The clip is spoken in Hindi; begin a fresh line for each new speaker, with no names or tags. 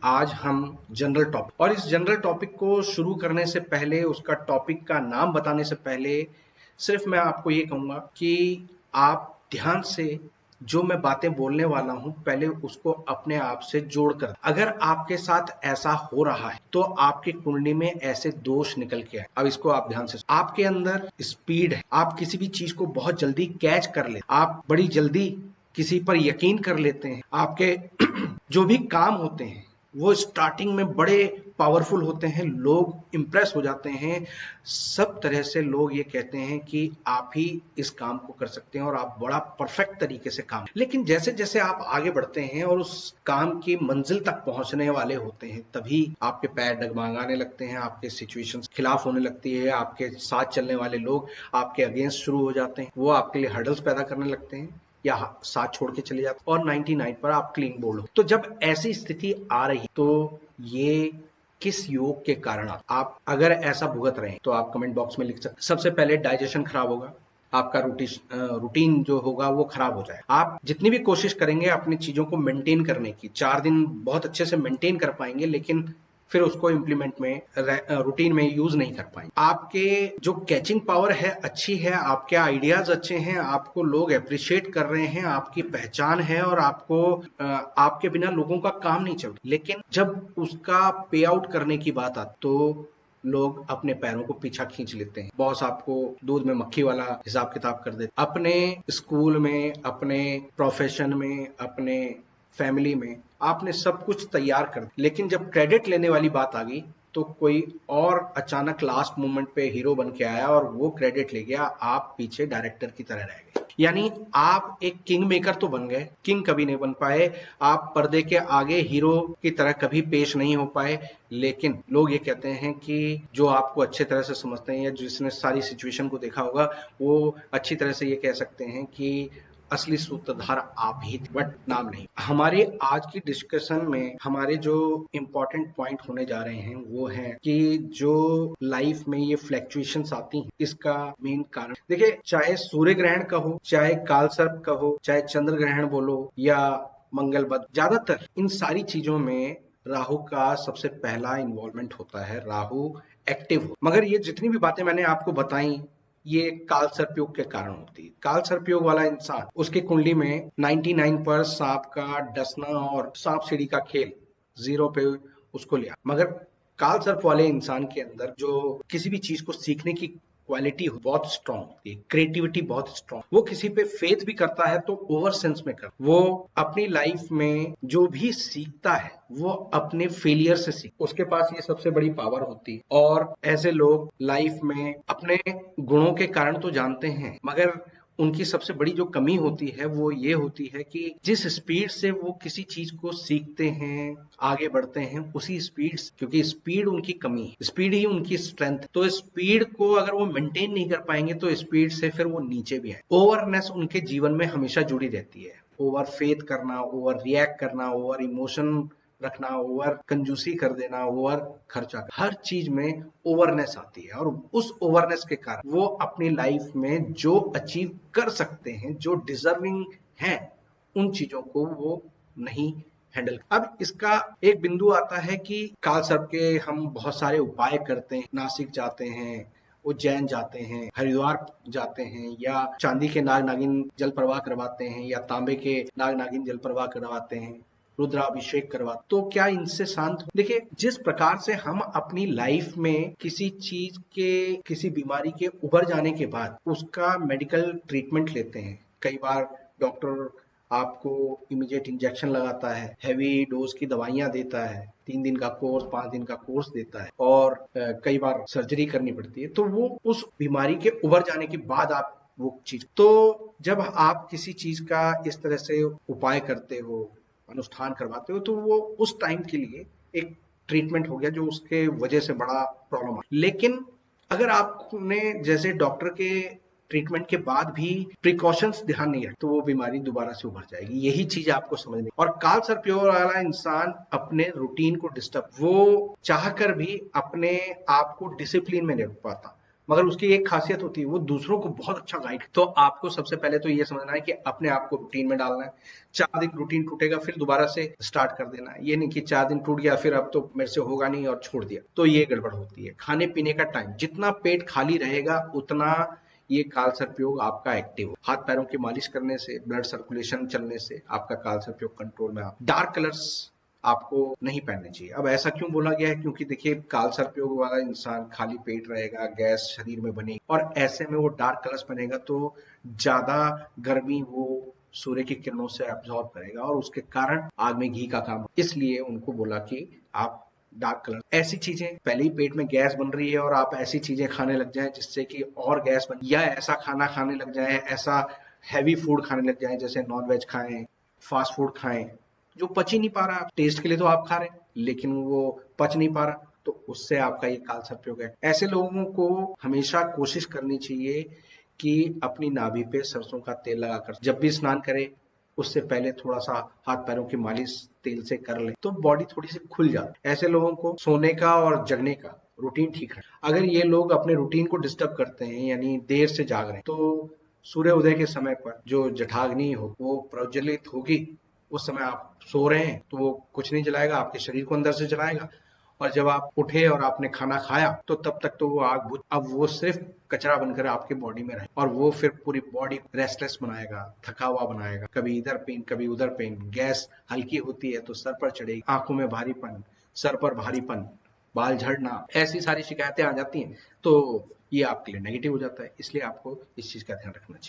आज हम जनरल टॉपिक, और इस जनरल टॉपिक को शुरू करने से पहले, उसका टॉपिक का नाम बताने से पहले सिर्फ मैं आपको ये कहूंगा कि आप ध्यान से जो मैं बातें बोलने वाला हूं पहले उसको अपने आप से जोड़कर, अगर आपके साथ ऐसा हो रहा है तो आपकी कुंडली में ऐसे दोष निकल के आए। अब इसको आप ध्यान से, आपके अंदर स्पीड है, आप किसी भी चीज को बहुत जल्दी कैच कर ले, आप बड़ी जल्दी किसी पर यकीन कर लेते हैं, आपके जो भी काम होते हैं वो स्टार्टिंग में बड़े पावरफुल होते हैं, लोग इंप्रेस हो जाते हैं, सब तरह से लोग ये कहते हैं कि आप ही इस काम को कर सकते हैं और आप बड़ा परफेक्ट तरीके से काम। लेकिन जैसे जैसे आप आगे बढ़ते हैं और उस काम की मंजिल तक पहुंचने वाले होते हैं, तभी आपके पैर डगमगाने लगते हैं, आपके सिचुएशंस खिलाफ होने लगती है, आपके साथ चलने वाले लोग आपके अगेंस्ट शुरू हो जाते हैं, वो आपके लिए हर्डल्स पैदा करने लगते हैं या साथ छोड़ के चले जाते और 99 पर आप क्लीन बोल्ड हो। तो जब ऐसी स्थिति आ रही तो ये किस योग के कारण आप अगर ऐसा भुगत रहे हैं तो आप कमेंट बॉक्स में लिख सकते हैं। सबसे पहले डाइजेशन खराब होगा, आपका रूटीन जो होगा वो खराब हो जाए। आप जितनी भी कोशिश करेंगे अपनी चीजों को मेंटेन करने की, 4 दिन बहुत अच्छे से मेंटेन कर पाएंगे, लेकिन फिर उसको इम्प्लीमेंट में रूटीन में यूज नहीं कर पाएंगे। आपके जो कैचिंग पावर है अच्छी है, आपके आइडियाज अच्छे हैं, आपको लोग अप्रिशिएट कर रहे हैं, आपकी पहचान है और आपको आपके बिना लोगों का काम नहीं चल, लेकिन जब उसका पे आउट करने की बात आती तो लोग अपने पैरों को पीछा खींच लेते हैं। बॉस आपको दूध में मक्खी वाला हिसाब किताब कर देते। अपने स्कूल में, अपने प्रोफेशन में, अपने फैमिली में आपने सब कुछ तैयार कर दिया, लेकिन जब क्रेडिट लेने वाली बात आ गई तो कोई और अचानक लास्ट मोमेंट पे हीरो बन के आया और वो क्रेडिट ले गया, आप पीछे डायरेक्टर की तरह रह गए। यानी आप एक किंग मेकर तो बन गए, किंग कभी नहीं बन पाए, आप पर्दे के आगे हीरो की तरह कभी पेश नहीं हो पाए। लेकिन लोग ये कहते हैं कि जो आपको अच्छे तरह से समझते हैं या जिसने सारी सिचुएशन को देखा होगा वो अच्छी तरह से ये कह सकते हैं कि असली सूत्रधार आप ही थे, बट नाम नहीं। हमारे आज की डिस्कशन में हमारे जो इम्पोर्टेंट पॉइंट होने जा रहे हैं वो है कि जो लाइफ में ये फ्लैक्चुएशंस आती हैं इसका मेन कारण, देखिए, चाहे सूर्य ग्रहण का हो, चाहे कालसर्प का हो, चाहे चंद्र ग्रहण बोलो या मंगल बद, ज्यादातर इन सारी चीजों में राहु का सबसे पहला इन्वॉल्वमेंट होता है, राहु एक्टिव हो। मगर ये जितनी भी बातें मैंने आपको बताई ये काल सर्पयोग के कारण होती है। काल सर्पयोग वाला इंसान, उसकी कुंडली में 99 पर सांप का डसना और सांप सीढ़ी का खेल 0 पे उसको लिया। मगर काल सर्प वाले इंसान के अंदर जो किसी भी चीज को सीखने की क्वालिटी बहुत स्ट्रांग होती है, क्रिएटिविटी बहुत स्ट्रांग, वो किसी पे फेथ भी करता है तो ओवर सेंस में कर, वो अपनी लाइफ में जो भी सीखता है वो अपने फेलियर से सीख, उसके पास ये सबसे बड़ी पावर होती है। और ऐसे लोग लाइफ में अपने गुणों के कारण तो जानते हैं, मगर उनकी सबसे बड़ी जो कमी होती है वो ये होती है कि जिस स्पीड से वो किसी चीज को सीखते हैं, आगे बढ़ते हैं, उसी स्पीड, क्योंकि स्पीड उनकी कमी है, स्पीड ही उनकी स्ट्रेंथ, तो स्पीड को अगर वो मेंटेन नहीं कर पाएंगे तो स्पीड से फिर वो नीचे भी आए। ओवरनेस उनके जीवन में हमेशा जुड़ी रहती है, ओवर फेथ करना, ओवर रिएक्ट करना, ओवर इमोशन रखना, ओवर कंजूसी कर देना, ओवर खर्चा, हर चीज में ओवरनेस आती है। और उस ओवरनेस के कारण वो अपनी लाइफ में जो अचीव कर सकते हैं, जो डिजर्विंग हैं, उन चीजों को वो नहीं हैंडल। अब इसका एक बिंदु आता है कि काल सर्प के हम बहुत सारे उपाय करते हैं, नासिक जाते हैं, उज्जैन जाते हैं, हरिद्वार जाते हैं, या चांदी के नाग नागिन जल प्रवाह करवाते हैं, या तांबे के नाग नागिन जल प्रवाह करवाते हैं, रुद्राभिषेक करवा, तो क्या इनसे शांत हो? देखिए, जिस प्रकार से हम अपनी लाइफ में किसी चीज के, किसी बीमारी के उभर जाने के बाद उसका मेडिकल ट्रीटमेंट लेते हैं, कई बार डॉक्टर आपको इमीडिएट इंजेक्शन लगाता है, हैवी डोज की दवाइयां देता है, 3 दिन का कोर्स, 5 दिन का कोर्स देता है, और कई बार सर्जरी करनी पड़ती है, तो वो उस बीमारी के उभर जाने के बाद आप वो चीज, तो जब आप किसी चीज का इस तरह से उपाय करते हो, अनुष्ठान करवाते हो, तो वो उस टाइम के लिए एक ट्रीटमेंट हो गया जो उसके वजह से बड़ा प्रॉब्लम है। लेकिन अगर आपने जैसे डॉक्टर के ट्रीटमेंट के बाद भी प्रिकॉशंस ध्यान नहीं रखे तो वो बीमारी दोबारा से उभर जाएगी। यही चीज आपको समझनी। और काल सर्पयोग वाला इंसान अपने रूटीन को डिस्टर्ब, वो चाहकर भी अपने आप को डिसिप्लिन में नहीं रख पाता, मगर उसकी एक खासियत होती है, वो दूसरों को बहुत अच्छा गाइड। तो आपको सबसे पहले तो ये समझना है कि अपने आप को रूटीन में डालना है। 4 दिन रूटीन टूटेगा, फिर दोबारा से स्टार्ट कर देना है। ये नहीं कि 4 दिन टूट गया फिर अब तो मेरे से होगा नहीं और छोड़ दिया, तो ये गड़बड़ होती है। खाने पीने का टाइम, जितना पेट खाली रहेगा उतना ये काल सर्पयोग आपका एक्टिव हो। हाथ पैरों की मालिश करने से, ब्लड सर्कुलेशन चलने से आपका काल सर्पयोग कंट्रोल में। डार्क कलर्स आपको नहीं पहनने चाहिए। अब ऐसा क्यों बोला गया है? क्योंकि देखिए, काल सर्पयोग वाला इंसान खाली पेट रहेगा, गैस शरीर में बनेगी, और ऐसे में वो डार्क कलर्स पहनेगा तो ज्यादा गर्मी वो सूर्य की किरणों से एब्जॉर्ब करेगा और उसके कारण आग में घी का काम। इसलिए उनको बोला कि आप डार्क कलर, ऐसी चीजें, पहले ही पेट में गैस बन रही है और आप ऐसी चीजें खाने लग जाएं जिससे कि और गैस बन, या ऐसा खाना खाने लग जाए, ऐसा हैवी फूड खाने लग जाए, जैसे नॉन वेज खाएं, फास्ट फूड खाएं, जो पच ही नहीं पा रहा। टेस्ट के लिए तो आप खा रहे हैं लेकिन वो पच नहीं पा रहा, तो उससे आपका ये काल सर्पयोग है। ऐसे लोगों को हमेशा कोशिश करनी चाहिए कि अपनी नाभि पे सरसों का तेल लगाकर जब भी स्नान करे उससे पहले थोड़ा सा हाथ पैरों की मालिश तेल से कर ले, तो बॉडी थोड़ी सी खुल जाती है। ऐसे लोगों को सोने का और जगने का रूटीन ठीक है। अगर ये लोग अपने रूटीन को डिस्टर्ब करते हैं, यानी देर से जाग रहे हैं, तो सूर्य उदय के समय पर जो जठाग्नि हो वो प्रज्वलित होगी। उस समय आप सो रहे हैं तो वो कुछ नहीं जलाएगा, आपके शरीर को अंदर से जलाएगा, और जब आप उठे और आपने खाना खाया तो तब तक तो वो आग बुझ, अब वो सिर्फ कचरा बनकर आपके बॉडी में रहे और वो फिर पूरी बॉडी रेस्टलेस बनाएगा, थका हुआ बनाएगा, कभी इधर पेन कभी उधर पेन। गैस हल्की होती है तो सर पर चढ़ेगी, आंखों में भारीपन, सर पर भारीपन, बाल झड़ना, ऐसी सारी शिकायतें आ जाती हैं। तो ये आपके लिए नेगेटिव हो जाता है, इसलिए आपको इस चीज का ध्यान रखना चाहिए।